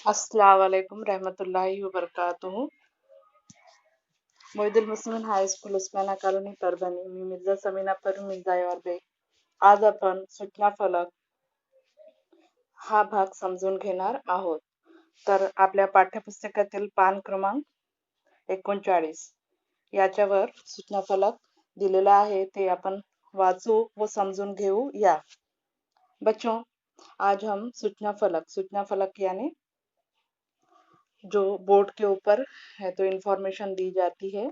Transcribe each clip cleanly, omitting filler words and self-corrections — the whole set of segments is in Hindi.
अस्सलाम वालेकुम रहमतुल्लाहि व बरकातुहू। मोहिदुल मुस्लिमीन हायस्कूल उस्माना कॉलनी परभणी। मी मिर्झा समीना परवीन मिर्झा यारबे। आज आपण सूचना फलक हा भाग समजून घेणार आहोत। तर आपल्या पाठ्यपुस्तकातील पान क्रमांक 39 याच्यावर सूचना फलक दिलेला आहे, ते आपण वाचू व समजून घेऊ या। बच्चों, आज हम सूचना फलक यानी जो बोर्ड के ऊपर है तो इंफॉर्मेशन दी जाती है,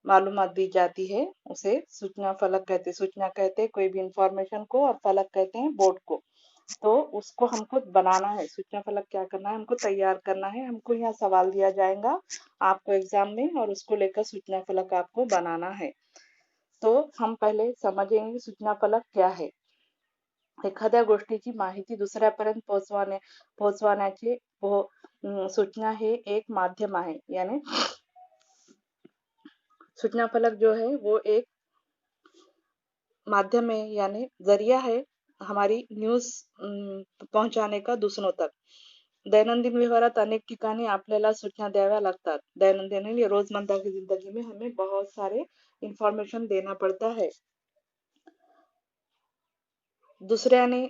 मालूमात दी जाती है, उसे सूचना फलक कहते हैं। सूचना कहते हैं कोई भी इंफॉर्मेशन को, और फलक कहते हैं बोर्ड को। तो उसको हमको बनाना है। सूचना फलक क्या करना है, हमको तैयार करना है। हमको यहाँ सवाल दिया जाएगा आपको एग्जाम में, और उसको लेकर सूचना फलक आपको बनाना है। तो हम पहले समझेंगे सूचना फलक क्या है। एखाद्या गोष्टीची माहिती दुसऱ्यापर्यंत पोहोचवण्याचे सूचना हे एक माध्यम आहे। यानी सूचना फलक जो है वो एक माध्यम है, यानी जरिया है हमारी न्यूज पहुंचाने का दूसरों तक। दैनंदिन व्यवहारात अनेक ठिकाणी आपल्याला सूचना द्याव्या लागतात। दैनंदिन रोजमर्रा की जिंदगी में हमें बहुत सारे इंफॉर्मेशन देना पड़ता है। दुसऱ्याने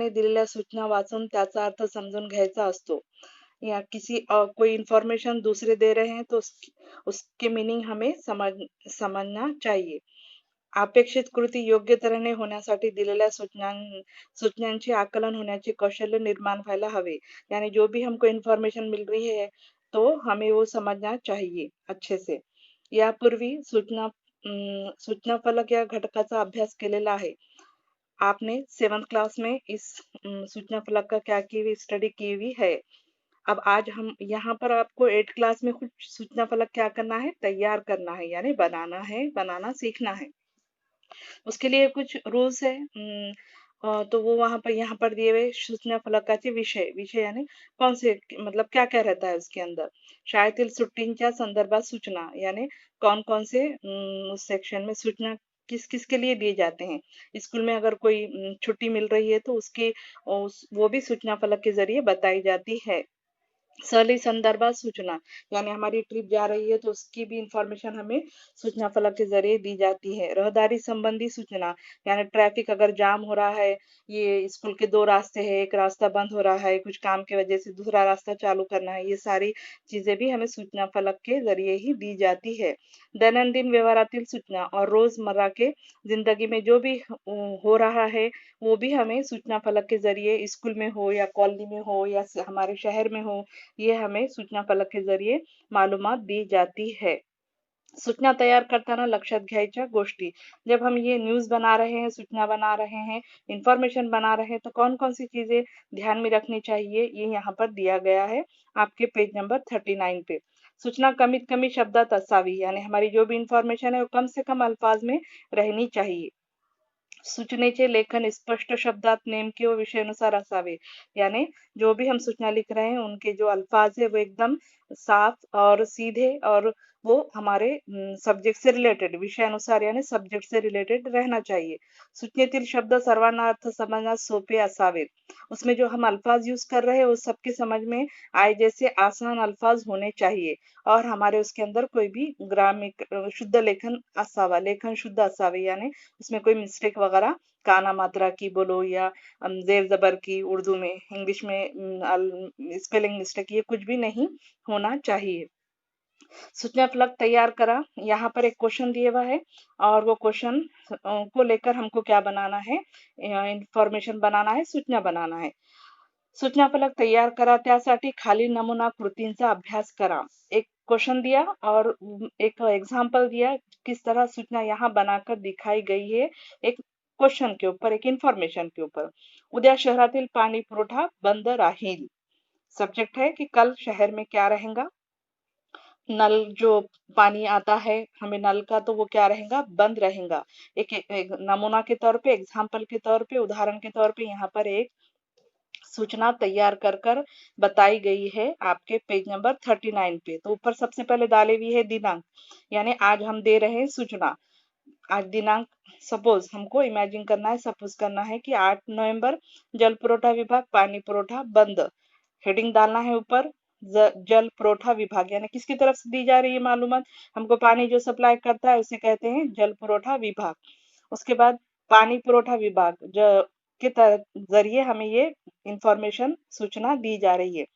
दिलेल्या सूचना वाचून त्याचा अर्थ समजून घ्यायचा असतो। या कोई इंफॉर्मेशन दूसरे दे रहे हैं तो उसके मीनिंग हमें समझना चाहिए। अपेक्षित कृती योग्य तऱ्हेने होण्यासाठी दिलेल्या सूचनांचे आकलन होण्याचे कौशल्य निर्माण व्हायला हवे। यानी जो भी हमको इंफॉर्मेशन मिल रही है तो हमें वो समझना चाहिए अच्छे से। यापूर्वी सूचना फलक या घटकाचा अभ्यास केलेला आहे। आपने 7th क्लास में इस सूचना फलक का क्या की हुई स्टडी की हुई है। अब आज हम यहाँ पर आपको 8th क्लास में कुछ सूचना फलक क्या करना है, तैयार करना है, यानी बनाना है, बनाना सीखना है। उसके लिए कुछ रूल्स है। तो वो यहाँ पर दिए हुए सूचना फलकाचे विषय यानी कौन से, मतलब क्या क्या रहता है उसके अंदर। शाळेतील सुट्टींच्या संदर्भात सूचना, यानी कौन कौन से उस सेक्शन में सूचना किस किस के लिए दिए जाते हैं। स्कूल में अगर कोई छुट्टी मिल रही है तो वो भी सूचना फलक के जरिए बताई जाती है। सहली संदर्भात सूचना, यानी हमारी ट्रिप जा रही है तो उसकी भी इंफॉर्मेशन हमें सूचना फलक के जरिए दी जाती है। रहदारी संबंधी सूचना, यानी ट्रैफिक अगर जाम हो रहा है, ये स्कूल के 2 रास्ते हैं, एक रास्ता बंद हो रहा है, कुछ काम की वजह से दूसरा रास्ता चालू करना है, ये सारी चीजें भी हमें सूचना फलक के जरिए ही दी जाती है। दैनंदिन व्यवहारातील सूचना, और रोजमर्रा के जिंदगी में जो भी हो रहा है वो भी हमें सूचना फलक के जरिए, स्कूल में हो या कॉलोनी में हो या हमारे शहर में हो, ये हमें सूचना फलक के जरिए मालूमात दी जाती है। सूचना तैयार करताना लक्षात घ्यायच्या गोष्टी, जब हम ये न्यूज बना रहे हैं, सूचना बना रहे हैं, इंफॉर्मेशन बना रहे हैं, तो कौन कौन सी चीजें ध्यान में रखनी चाहिए, ये यहाँ पर दिया गया है आपके पेज नंबर 39 पे। सूचना कमीत कमी शब्दात असावी, यानी हमारी जो भी इंफॉर्मेशन है वो कम से कम अल्फाज में रहनी चाहिए। सूचनेचे लेखन स्पष्ट शब्दात नेमके व विषयानुसार असावे, यानी जो भी हम सूचना लिख रहे हैं उनके जो अल्फाज है वो एकदम साफ और सीधे, और वो हमारे सब्जेक्ट से रिलेटेड, विषयानुसार यानी सब्जेक्ट से रिलेटेड रहना चाहिए। सूचनेतील शब्द सर्वांना अर्थ समजण्यास सोपे असावेत, उसमें जो हम अल्फाज यूज कर रहे हैं वो सबके समझ में आए जैसे आसान अल्फाज होने चाहिए। और हमारे उसके अंदर कोई भी ग्रामिक शुद्ध लेखन असावा, लेखन शुद्ध असावे, यानी उसमें कोई मिस्टेक वगैरह काना मात्रा की बोलो या जेर जबर की, उर्दू में, इंग्लिश में स्पेलिंग मिस्टेक, ये कुछ भी नहीं होना चाहिए। सूचना फलक तैयार करा, यहाँ पर एक क्वेश्चन दिया हुआ है, और वो क्वेश्चन को लेकर हमको क्या बनाना है, इंफॉर्मेशन बनाना है, सूचना बनाना है। सूचना फलक तैयार करा, त्यासाठी खाली नमूना कृतींचा अभ्यास करा। एक क्वेश्चन दिया और एक एग्जाम्पल दिया, किस तरह सूचना यहाँ बनाकर दिखाई गई है, एक क्वेश्चन के ऊपर, एक इंफॉर्मेशन के ऊपर। उद्या शहरातील पाणी पुरवठा बंद राहील, सब्जेक्ट है कि कल शहर में क्या रहेगा, नल जो पानी आता है हमें नल का, तो वो क्या रहेगा, बंद रहेगा। एक नमूना के तौर पे, एग्जाम्पल के तौर पे, उदाहरण के तौर पे यहाँ पर एक सूचना तैयार कर बताई गई है आपके पेज नंबर 39 पे। तो ऊपर सबसे पहले डाली हुई है दिनांक, यानी आज हम दे रहे हैं सूचना। आज दिनांक, सपोज हमको इमेजिन करना है, सपोज करना है कि 8 नवंबर जल पुरवठा विभाग पानी पुरवठा बंद, हेडिंग डालना है ऊपर जल पुरवठा विभाग, यानी किसकी तरफ से दी जा रही है मालूमात, हमको पानी जो सप्लाई करता है उसे कहते हैं जल पुरवठा विभाग। उसके बाद पानी पुरवठा विभाग जो के जरिए हमें ये इंफॉर्मेशन सूचना दी जा रही है।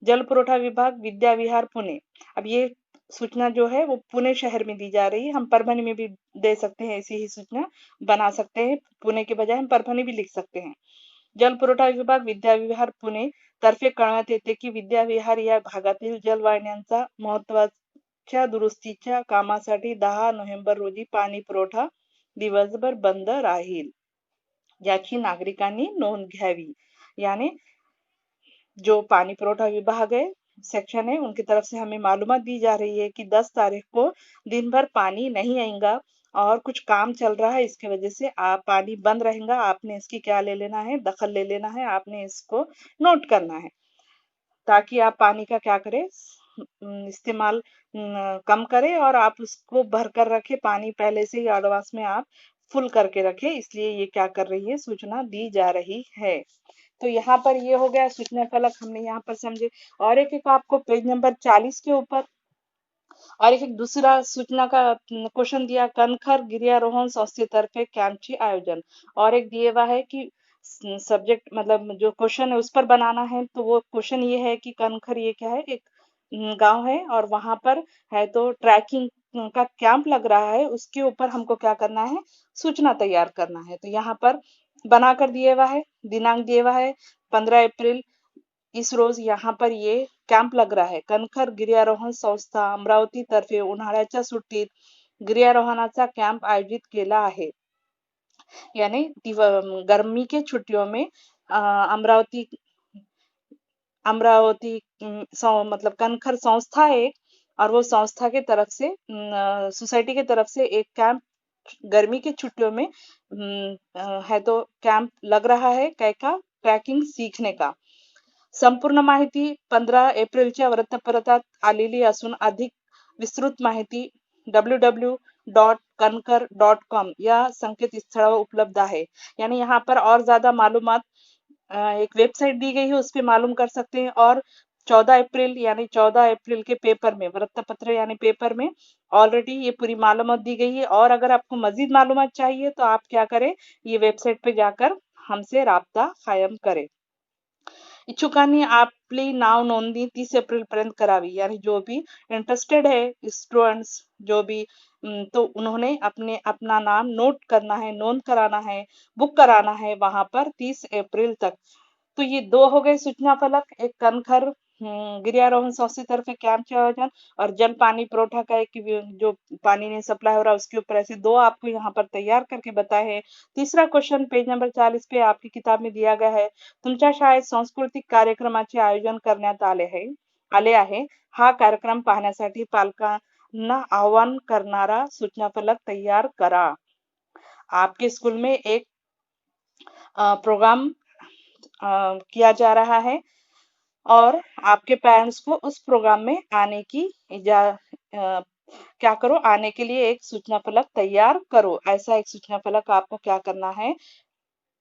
जल पुरवठा विभाग विद्या विहार पुणे, अब ये सूचना जो है वो पुणे शहर में दी जा रही है। हम परभणी में भी दे सकते हैं, ऐसी ही सूचना बना सकते हैं, पुणे के बजाय हम परभणी भी लिख सकते हैं। जल पुरवठा विभाग विद्या विहार पुणे तर्फे कळवण्यात येते की विद्या विहार या भागातील जलवाहिन्यांचा महत्वाच्या दुरुस्तीच्या कामासाठी 10 नोव्हेंबर रोजी पाणी पुरवठा दिवसभर बंद राहील, याची नागरिकांनी नोंद घ्यावी। यानी जो पानी पुरवठा विभाग है, सेक्शन है, उनकी तरफ से हमें मालूमात दी जा रही है कि 10 तारीख को दिन भर पानी नहीं आएगा और कुछ काम चल रहा है, इसकी वजह से आप पानी बंद रहेगा। आपने इसकी क्या ले लेना है, दखल ले लेना है, आपने इसको नोट करना है ताकि आप पानी का क्या करें, इस्तेमाल कम करें और आप उसको भर कर रखें। पानी पहले से ही एडवांस में आप फुल करके रखें, इसलिए ये क्या कर रही है, सूचना दी जा रही है। तो यहाँ पर ये हो गया सूचना फलक, हमने यहाँ पर समझे। और एक आपको पेज नंबर 40 के ऊपर और एक दूसरा सूचना का क्वेश्चन दिया, कनखर गिरियारोहण संस्थेतर्फे कैंपचे आयोजन। और एक दिया हुआ है कि सब्जेक्ट मतलब जो क्वेश्चन है उस पर बनाना है। तो वो क्वेश्चन ये है कि कनखर ये क्या है, एक गांव है और वहां पर है तो ट्रैकिंग का कैंप लग रहा है, उसके ऊपर हमको क्या करना है, सूचना तैयार करना है। तो यहाँ पर बनाकर दिया हुआ है, दिनांक दिया हुआ है 15 अप्रैल, इस रोज यहाँ पर ये कॅम्प लग रहा है। कणखर गिर्यारोहण संस्था अमरावती तर्फे उन्हाळ्याच्या सुट्टीत गिर्यारोहणाचा कॅम्प आयोजित केला आहे। यानी गर्मी के छुट्टियों में अमरावती अमरावती मतलब कनखर संस्था है और वो संस्था के तरफ से सोसाइटी के तरफ से एक कैंप गर्मी की छुट्टियों में है तो कैंप लग रहा है, काय का, ट्रॅकिंग सीखने का। संपूर्ण माहिती 15 एप्रिलच्या वृत्तपत्रात आलेली असून अधिक विस्तृत माहिती www.kankar.com या संकेतस्थळावर उपलब्ध है। यानी यहाँ पर और ज्यादा मालूमात एक वेबसाइट दी गई है, उस पर मालूम कर सकते हैं। और 14 अप्रैल यानी 14 अप्रैल के पेपर में, वृत्तपत्र यानी पेपर में ऑलरेडी ये पूरी मालूमात दी गई है। और अगर आपको मजीद मालूमात चाहिए तो आप क्या करें, ये वेबसाइट पे जाकर हमसे राब्ता कायम करें। इच्छुकांनी आपली नाव नोंदणी 30 एप्रिल पर्यंत करावी। यानी जो भी इंटरेस्टेड है स्टूडेंट्स जो भी, तो उन्होंने अपना नाम नोट करना है, नोंद कराना है, बुक कराना है वहां पर 30 अप्रैल तक। तो ये दो हो गए सूचना फलक, एक कनखर गिर्यारोहण संस्था तरफ कैंप आयोजन और जल पानी पुरवठा का एक जो पानी नहीं सप्लाई हो रहा उसके ऊपर, ऐसे दो आपको यहाँ पर तैयार करके बताए हैं। तीसरा क्वेश्चन पेज नंबर 40 पे आपकी किताब में दिया गया है, तुमच्या शाळेत सांस्कृतिक कार्यक्रमाचे आयोजन करण्यात आले आहे। हा कार्यक्रम पाहण्यासाठी पालकांना आवाहन करणारा सूचना फलक तैयार करा। आपके स्कूल में एक प्रोग्राम किया जा रहा है और आपके पेरेंट्स को उस प्रोग्राम में आने की क्या करो, आने के लिए एक सूचना फलक तैयार करो। ऐसा एक सूचना फलक आपको क्या करना है,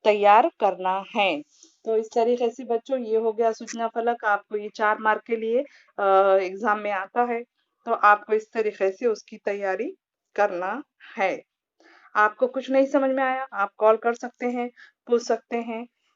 तैयार करना है। तो इस तरीके से बच्चों ये हो गया सूचना फलक, आपको ये 4 मार्क के लिए एग्जाम में आता है। तो आपको इस तरीके से उसकी तैयारी करना है। आपको कुछ नहीं समझ में आया, आप कॉल कर सकते हैं, पूछ सकते हैं।